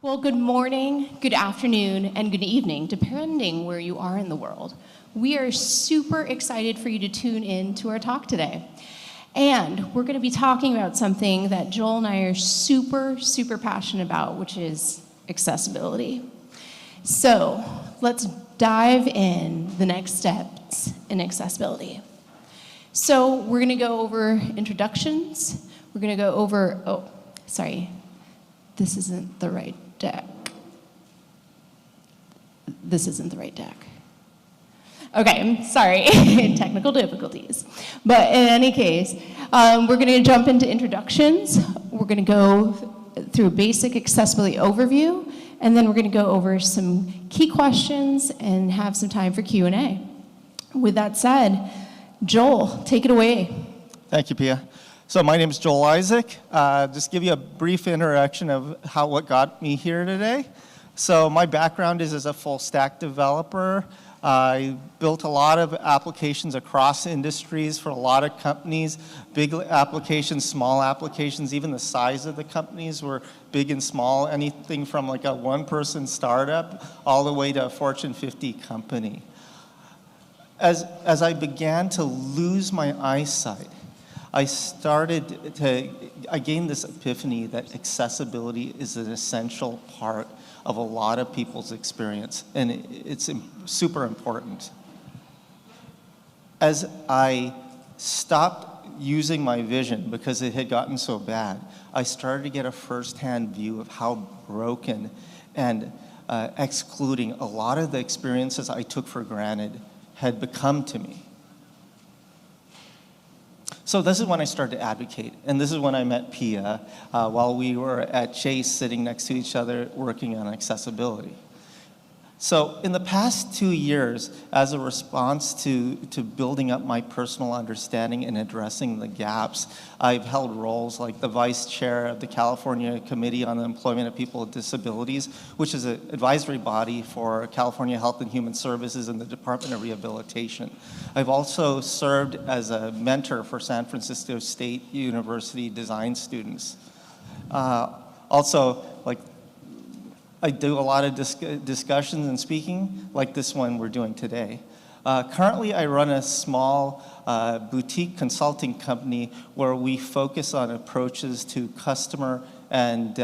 Well, good morning, good afternoon, and good evening, depending where you are in the world. We are super excited for you to tune in to our talk today. And we're going to be talking about something that Joel and I are super passionate about, which is accessibility. So let's dive in the next steps in accessibility. So we're going to go over introductions. We're going to go over, this isn't the right deck. This isn't the right deck. Okay, I'm sorry, technical difficulties. But in any case, we're going to jump into introductions. We're going to go through a basic accessibility overview, and then we're going to go over some key questions and have some time for Q&A. With that said, Joel, take it away. Thank you, Pia. So my name is Joel Isaac. Just give you a brief introduction of what got me here today. So my background is as a full stack developer. I built a lot of applications across industries for a lot of companies, big applications, small applications, even the size of the companies were big and small, anything from like a one-person startup all the way to a Fortune 50 company. As I began to lose my eyesight, I gained this epiphany that accessibility is an essential part of a lot of people's experience, and it's super important. As I stopped using my vision because it had gotten so bad, I started to get a firsthand view of how broken and excluding a lot of the experiences I took for granted had become to me. So this is when I started to advocate, and this is when I met Pia while we were at Chase sitting next to each other working on accessibility. So in the past 2 years, as a response to building up my personal understanding and addressing the gaps, I've held roles like the vice chair of the California Committee on the Employment of People with Disabilities, which is an advisory body for California Health and Human Services and the Department of Rehabilitation. I've also served as a mentor for San Francisco State University design students. I do a lot of discussions and speaking, like this one we're doing today. Currently, I run a small boutique consulting company where we focus on approaches to customer and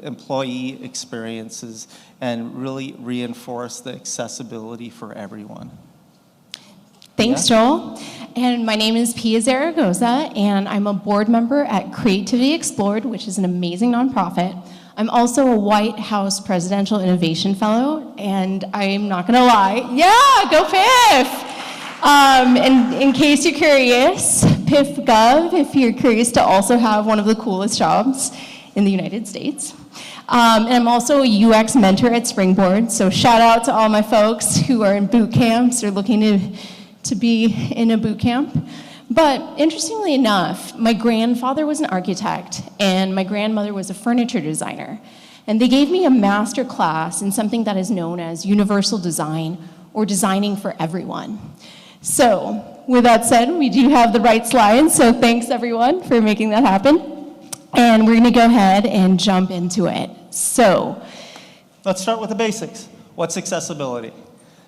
employee experiences and really reinforce the accessibility for everyone. Thanks, Joel. And my name is Pia Zaragoza, and I'm a board member at Creativity Explored, which is an amazing nonprofit. I'm also a White House Presidential Innovation Fellow, and I'm not gonna lie, go PIF! And in case you're curious, PIF Gov, if you're curious to also have one of the coolest jobs in the United States. And I'm also a UX mentor at Springboard, so shout out to all my folks who are in boot camps or looking to be in a boot camp. But interestingly enough, my grandfather was an architect and my grandmother was a furniture designer. And they gave me a master class in something that is known as universal design or designing for everyone. So with that said, we do have the right slides, so thanks everyone for making that happen. And we're gonna go ahead and jump into it. So let's start with the basics. What's accessibility?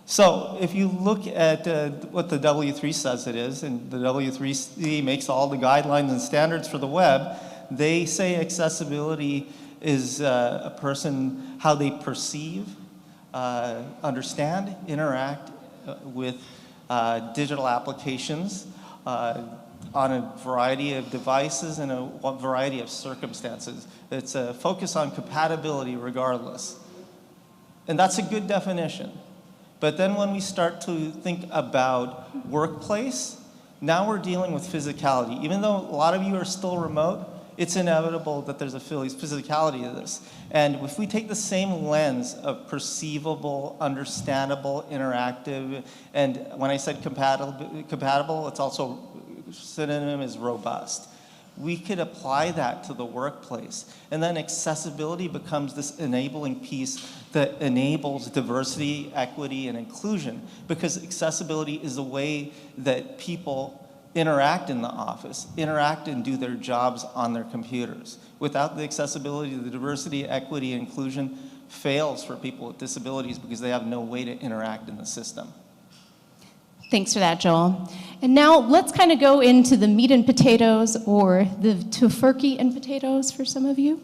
So if you look at what the W3 says it is, and the W3C makes all the guidelines and standards for the web, they say accessibility is a person, how they perceive, understand, interact with digital applications on a variety of devices and a variety of circumstances. It's a focus on compatibility regardless. And that's a good definition. But then when we start to think about workplace, now we're dealing with physicality. Even though a lot of you are still remote, it's inevitable that there's a physicality to this. And if we take the same lens of perceivable, understandable, interactive, and when I said compatible, it's also synonym is robust. We could apply that to the workplace. And then accessibility becomes this enabling piece that enables diversity, equity, and inclusion, because accessibility is a way that people interact in the office, interact and do their jobs on their computers. Without the accessibility, the diversity, equity, and inclusion fails for people with disabilities because they have no way to interact in the system. Thanks for that, Joel. And now let's kind of go into the meat and potatoes, or the tofurkey and potatoes for some of you.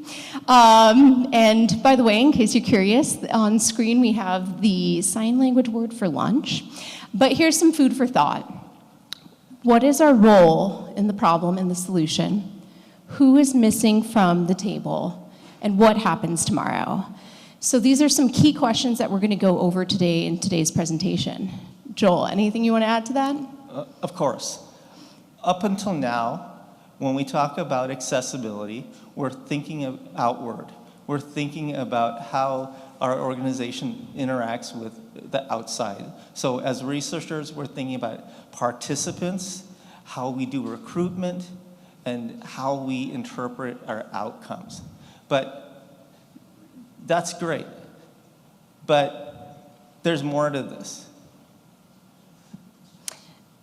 And by the way, in case you're curious, on screen we have the sign language word for lunch. But here's some food for thought. What is our role in the problem and the solution? Who is missing from the table? And what happens tomorrow? So these are some key questions that we're going to go over today in today's presentation. Joel, anything you want to add to that? Of course. Up until now, when we talk about accessibility, we're thinking of outward. We're thinking about how our organization interacts with the outside. So as researchers, we're thinking about participants, how we do recruitment, and how we interpret our outcomes. But that's great. But there's more to this.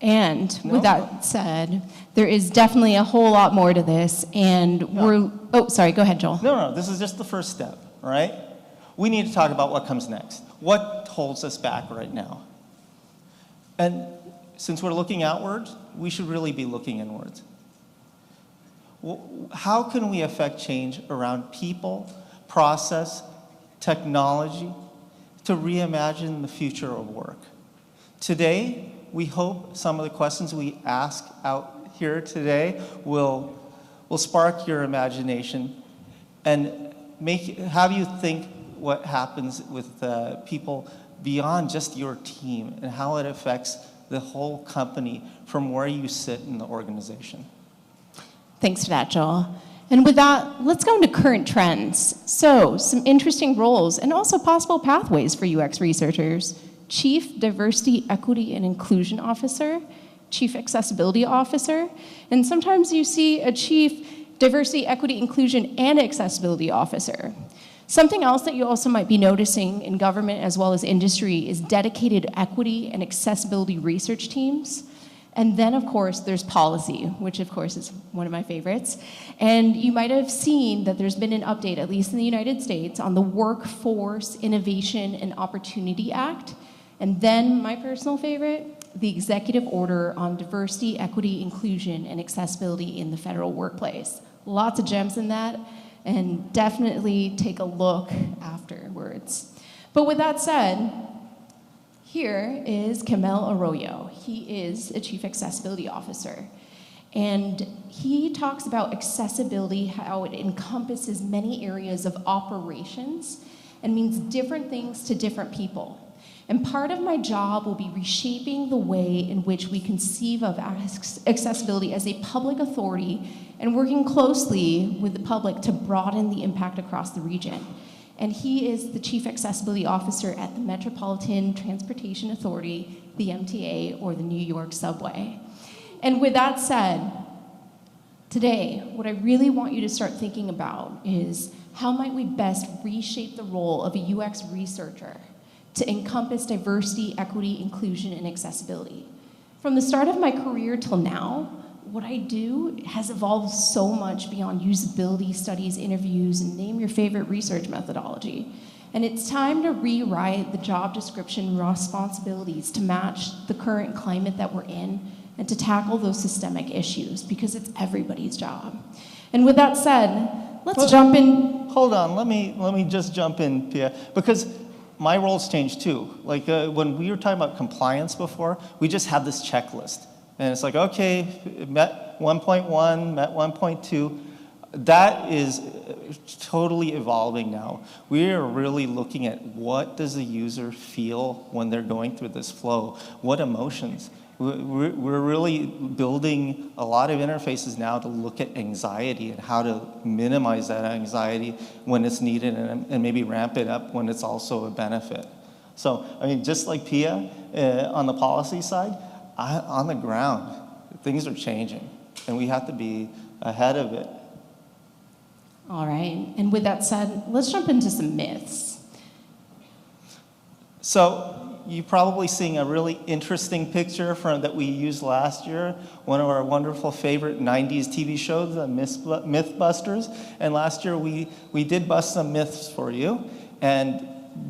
And with that said, there is definitely a whole lot more to this, and oh, sorry, go ahead, Joel. No, this is just the first step, right? We need to talk about what comes next. What holds us back right now? And since we're looking outwards, we should really be looking inwards. How can we affect change around people, process, technology, to reimagine the future of work? Today, we hope some of the questions we ask out here today will spark your imagination and have you think what happens with people beyond just your team and how it affects the whole company from where you sit in the organization. Thanks for that, Joel. And with that, let's go into current trends. So, some interesting roles and also possible pathways for UX researchers. Chief Diversity, Equity, and Inclusion Officer, Chief Accessibility Officer, and sometimes you see a Chief Diversity, Equity, Inclusion, and Accessibility Officer. Something else that you also might be noticing in government as well as industry is dedicated equity and accessibility research teams. And then, of course, there's policy, which, of course, is one of my favorites. And you might have seen that there's been an update, at least in the United States, on the Workforce Innovation and Opportunity Act. And then, my personal favorite, the Executive Order on Diversity, Equity, Inclusion, and Accessibility in the Federal Workplace. Lots of gems in that, and definitely take a look afterwards. But with that said, here is Kamel Arroyo. He is a Chief Accessibility Officer. And he talks about accessibility, how it encompasses many areas of operations and means different things to different people. And part of my job will be reshaping the way in which we conceive of accessibility as a public authority and working closely with the public to broaden the impact across the region. And he is the Chief Accessibility Officer at the Metropolitan Transportation Authority, the MTA, or the New York Subway. And with that said, today, what I really want you to start thinking about is how might we best reshape the role of a UX researcher to encompass diversity, equity, inclusion, and accessibility. From the start of my career till now, what I do has evolved so much beyond usability studies, interviews, and name your favorite research methodology. And it's time to rewrite the job description responsibilities to match the current climate that we're in and to tackle those systemic issues, because it's everybody's job. And with that said, let's jump in. Hold on, let me just jump in, Pia, because my role's changed too. Like when we were talking about compliance before, we just had this checklist. And it's like, okay, met 1.1, met 1.2. That is totally evolving now. We are really looking at what does the user feel when they're going through this flow? What emotions? We're really building a lot of interfaces now to look at anxiety and how to minimize that anxiety when it's needed and maybe ramp it up when it's also a benefit. So, I mean, just like Pia on the policy side, on the ground, things are changing, and we have to be ahead of it. All right, and with that said, let's jump into some myths. So, you're probably seeing a really interesting picture that we used last year, one of our wonderful favorite 90s TV shows, Mythbusters. And last year we did bust some myths for you. And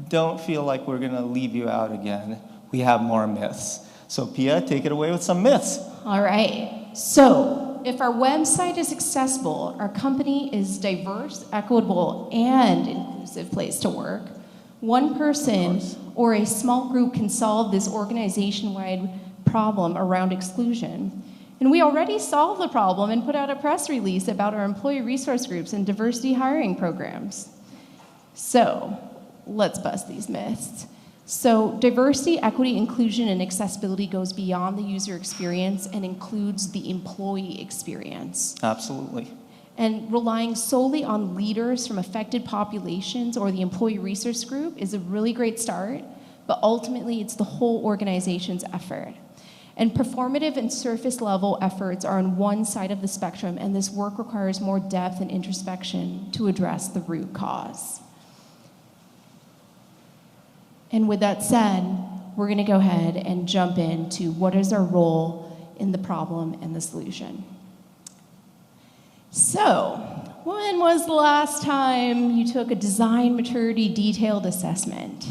don't feel like we're going to leave you out again. We have more myths. So Pia, take it away with some myths. All right. So if our website is accessible, our company is diverse, equitable, and inclusive place to work, one person or a small group can solve this organization-wide problem around exclusion. And we already solved the problem and put out a press release about our employee resource groups and diversity hiring programs. So let's bust these myths. So diversity, equity, inclusion, and accessibility goes beyond the user experience and includes the employee experience. Absolutely. And relying solely on leaders from affected populations or the employee resource group is a really great start, but ultimately it's the whole organization's effort. And performative and surface level efforts are on one side of the spectrum, and this work requires more depth and introspection to address the root cause. And with that said, we're going to go ahead and jump into what is our role in the problem and the solution. So, when was the last time you took a design maturity detailed assessment?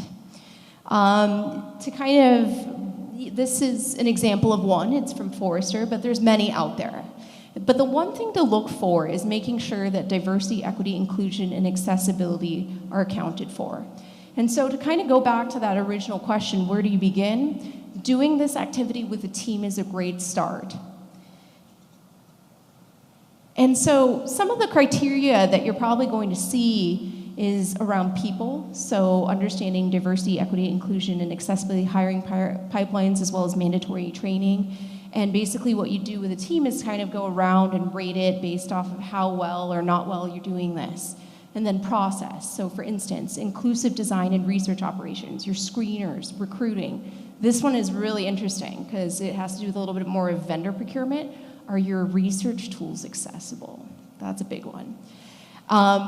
This is an example of one. It's from Forrester, but there's many out there. But the one thing to look for is making sure that diversity, equity, inclusion, and accessibility are accounted for. And so to kind of go back to that original question, where do you begin? Doing this activity with a team is a great start. And so some of the criteria that you're probably going to see is around people, so understanding diversity, equity, inclusion, and accessibility hiring pipelines, as well as mandatory training. And basically what you do with a team is kind of go around and rate it based off of how well or not well you're doing this. And then process. So for instance, inclusive design and research operations, your screeners, recruiting. This one is really interesting because it has to do with a little bit more of vendor procurement. Are your research tools accessible? That's a big one.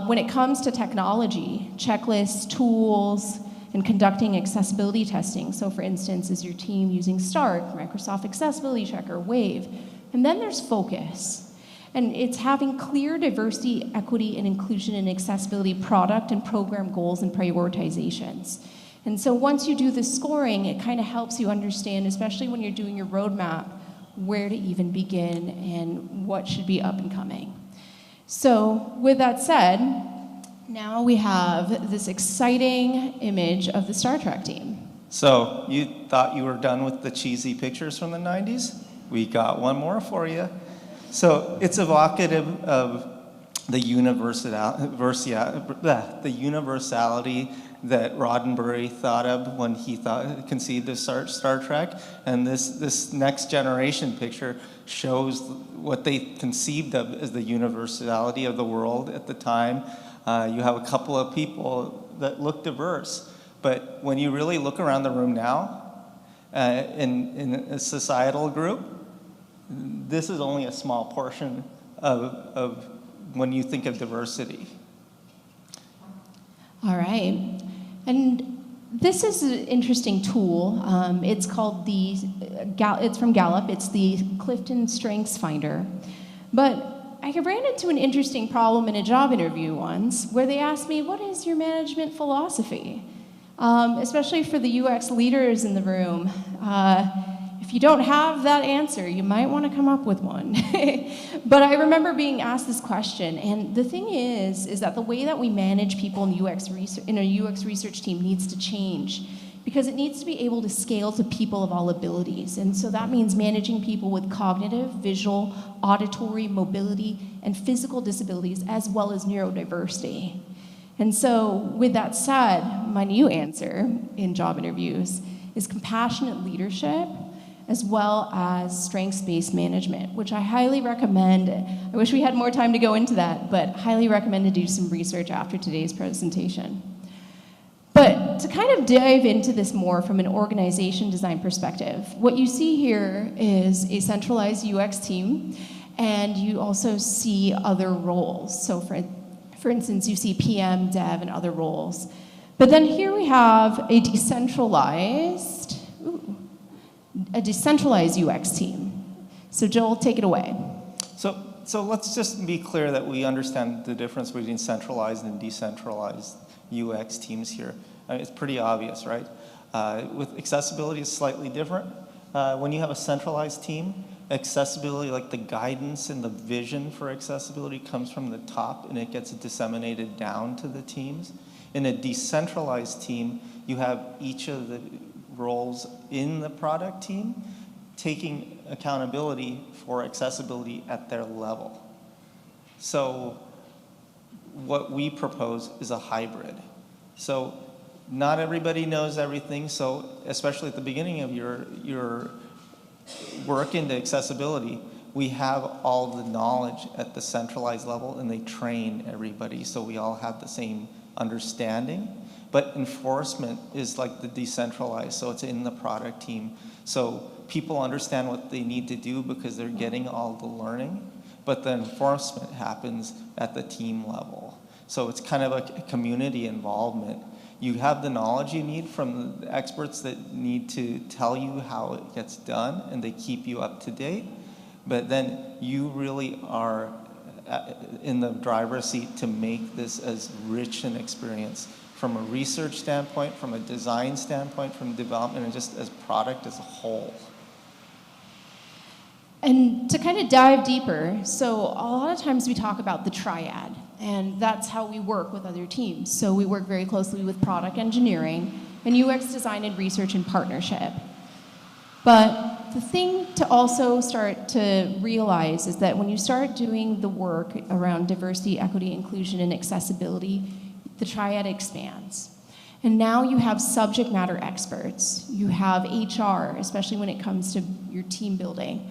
When it comes to technology, checklists, tools, and conducting accessibility testing. So for instance, is your team using START, Microsoft Accessibility Checker, Wave? And then there's focus. And it's having clear diversity, equity, and inclusion and accessibility product and program goals and prioritizations. And so once you do the scoring, it kind of helps you understand, especially when you're doing your roadmap, where to even begin and what should be up and coming. So with that said, now we have this exciting image of the Star Trek team. So you thought you were done with the cheesy pictures from the 90s? We got one more for you. So it's evocative of the universality that Roddenberry thought of when he conceived of Star Trek. And this next generation picture shows what they conceived of as the universality of the world at the time. You have a couple of people that look diverse, but when you really look around the room now, in a societal group, this is only a small portion of when you think of diversity. All right. And this is an interesting tool. It's called it's from Gallup. It's the Clifton Strengths Finder. But I ran into an interesting problem in a job interview once where they asked me, what is your management philosophy? Especially for the UX leaders in the room. If you don't have that answer, you might want to come up with one. But I remember being asked this question, and the thing is that the way that we manage people in a UX research team needs to change because it needs to be able to scale to people of all abilities. And so that means managing people with cognitive, visual, auditory, mobility, and physical disabilities, as well as neurodiversity. And so with that said, my new answer in job interviews is compassionate leadership, as well as strengths-based management, which I highly recommend. I wish we had more time to go into that, but highly recommend to do some research after today's presentation. But to kind of dive into this more from an organization design perspective, what you see here is a centralized UX team, and you also see other roles. So for instance, you see PM, dev, and other roles. But then here we have a decentralized UX team. So Joel, take it away. So let's just be clear that we understand the difference between centralized and decentralized UX teams here. I mean, it's pretty obvious, right? With accessibility, it's slightly different. When you have a centralized team, accessibility, like the guidance and the vision for accessibility, comes from the top and it gets disseminated down to the teams. In a decentralized team, you have each of the roles in the product team taking accountability for accessibility at their level. So what we propose is a hybrid. So not everybody knows everything, so especially at the beginning of your work into accessibility, we have all the knowledge at the centralized level and they train everybody so we all have the same understanding. But enforcement is like the decentralized, so it's in the product team. So people understand what they need to do because they're getting all the learning, but the enforcement happens at the team level. So it's kind of a community involvement. You have the knowledge you need from the experts that need to tell you how it gets done, and they keep you up to date. But then you really are in the driver's seat to make this as rich an experience from a research standpoint, from a design standpoint, from development, and just as product as a whole. And to kind of dive deeper, so a lot of times we talk about the triad, and that's how we work with other teams. So we work very closely with product engineering and UX design and research in partnership. But the thing to also start to realize is that when you start doing the work around diversity, equity, inclusion, and accessibility, the triad expands. And now you have subject matter experts. You have HR, especially when it comes to your team building.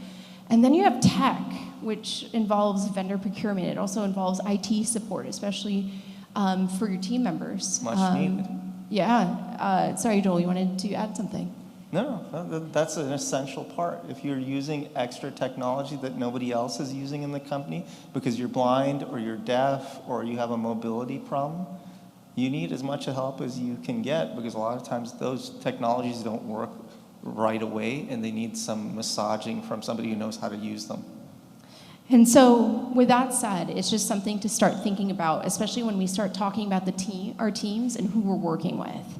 And then you have tech, which involves vendor procurement. It also involves IT support, especially for your team members. Much needed. Yeah. Sorry, Joel, you wanted to add something? No, that's an essential part. If you're using extra technology that nobody else is using in the company because you're blind or you're deaf or you have a mobility problem, you need as much help as you can get because a lot of times those technologies don't work right away and they need some massaging from somebody who knows how to use them. And so with that said, it's just something to start thinking about, especially when we start talking about our teams and who we're working with.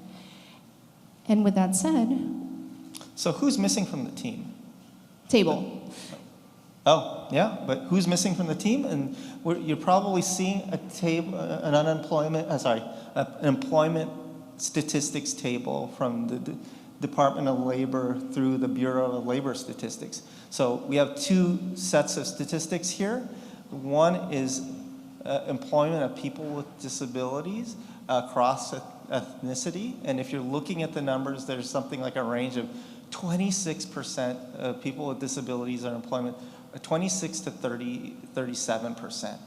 And with that said... So who's missing from the team? Table. Oh, yeah, but who's missing from the team? And you're probably seeing a table, an employment statistics table from the Department of Labor through the Bureau of Labor Statistics. So we have two sets of statistics here. One is employment of people with disabilities across ethnicity. And if you're looking at the numbers, there's something like a range of 26% of people with disabilities are employment, 26 to 37%.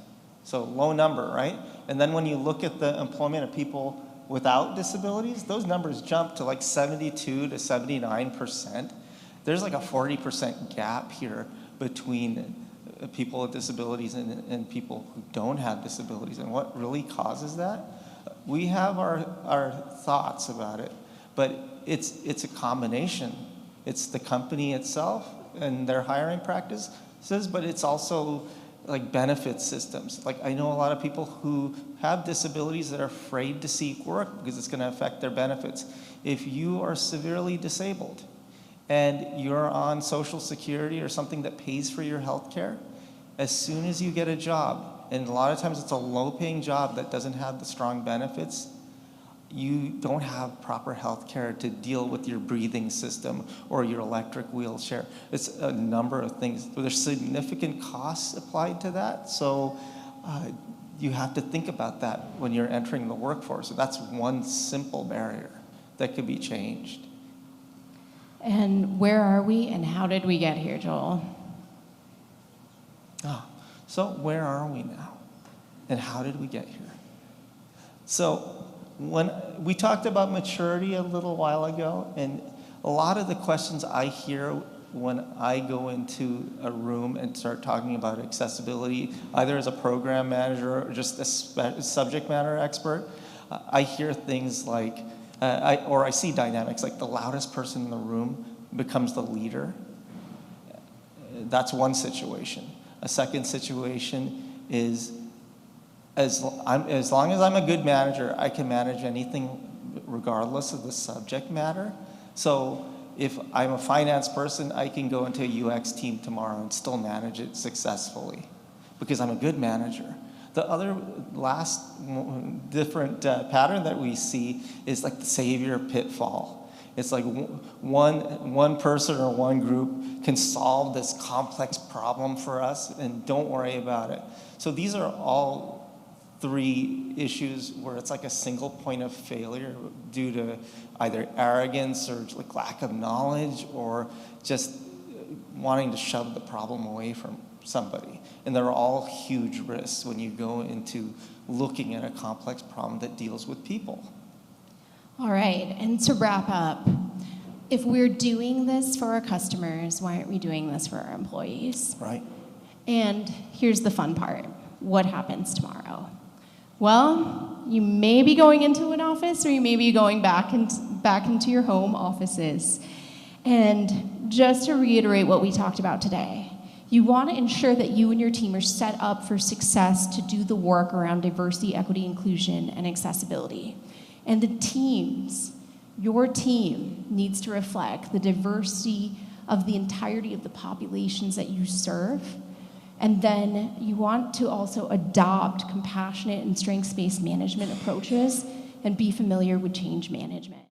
So low number, right? And then when you look at the employment of people without disabilities, those numbers jump to like 72 to 79%. There's like a 40% gap here between people with disabilities and people who don't have disabilities. And what really causes that? We have our thoughts about it, but it's a combination. It's the company itself and their hiring practices, but it's also like benefit systems. Like I know a lot of people who have disabilities that are afraid to seek work because it's going to affect their benefits. If you are severely disabled and you're on Social Security or something that pays for your health care, as soon as you get a job, and a lot of times it's a low-paying job that doesn't have the strong benefits, you don't have proper health care to deal with your breathing system or your electric wheelchair. It's a number of things. There's significant costs applied to that, so you have to think about that when you're entering the workforce. So that's one simple barrier that could be changed. And where are we and how did we get here, Joel? So where are we now? And how did we get here? So when we talked about maturity a little while ago, and a lot of the questions I hear when I go into a room and start talking about accessibility, either as a program manager or just a subject matter expert, I hear things like, I see dynamics like the loudest person in the room becomes the leader. That's one situation. A second situation is, as long as I'm a good manager, I can manage anything regardless of the subject matter. So if I'm a finance person, I can go into a UX team tomorrow and still manage it successfully because I'm a good manager. The other last different pattern that we see is like the savior pitfall. It's like one person or one group can solve this complex problem for us and don't worry about it. So these are all three issues where it's like a single point of failure due to either arrogance or like lack of knowledge or just wanting to shove the problem away from somebody. And they're all huge risks when you go into looking at a complex problem that deals with people. All right, and to wrap up, if we're doing this for our customers, why aren't we doing this for our employees? Right. And here's the fun part. What happens tomorrow? Well, you may be going into an office or you may be going back into your home offices. And just to reiterate what we talked about today, you want to ensure that you and your team are set up for success to do the work around diversity, equity, inclusion, and accessibility. And the teams, your team, needs to reflect the diversity of the entirety of the populations that you serve. And then you want to also adopt compassionate and strengths-based management approaches and be familiar with change management.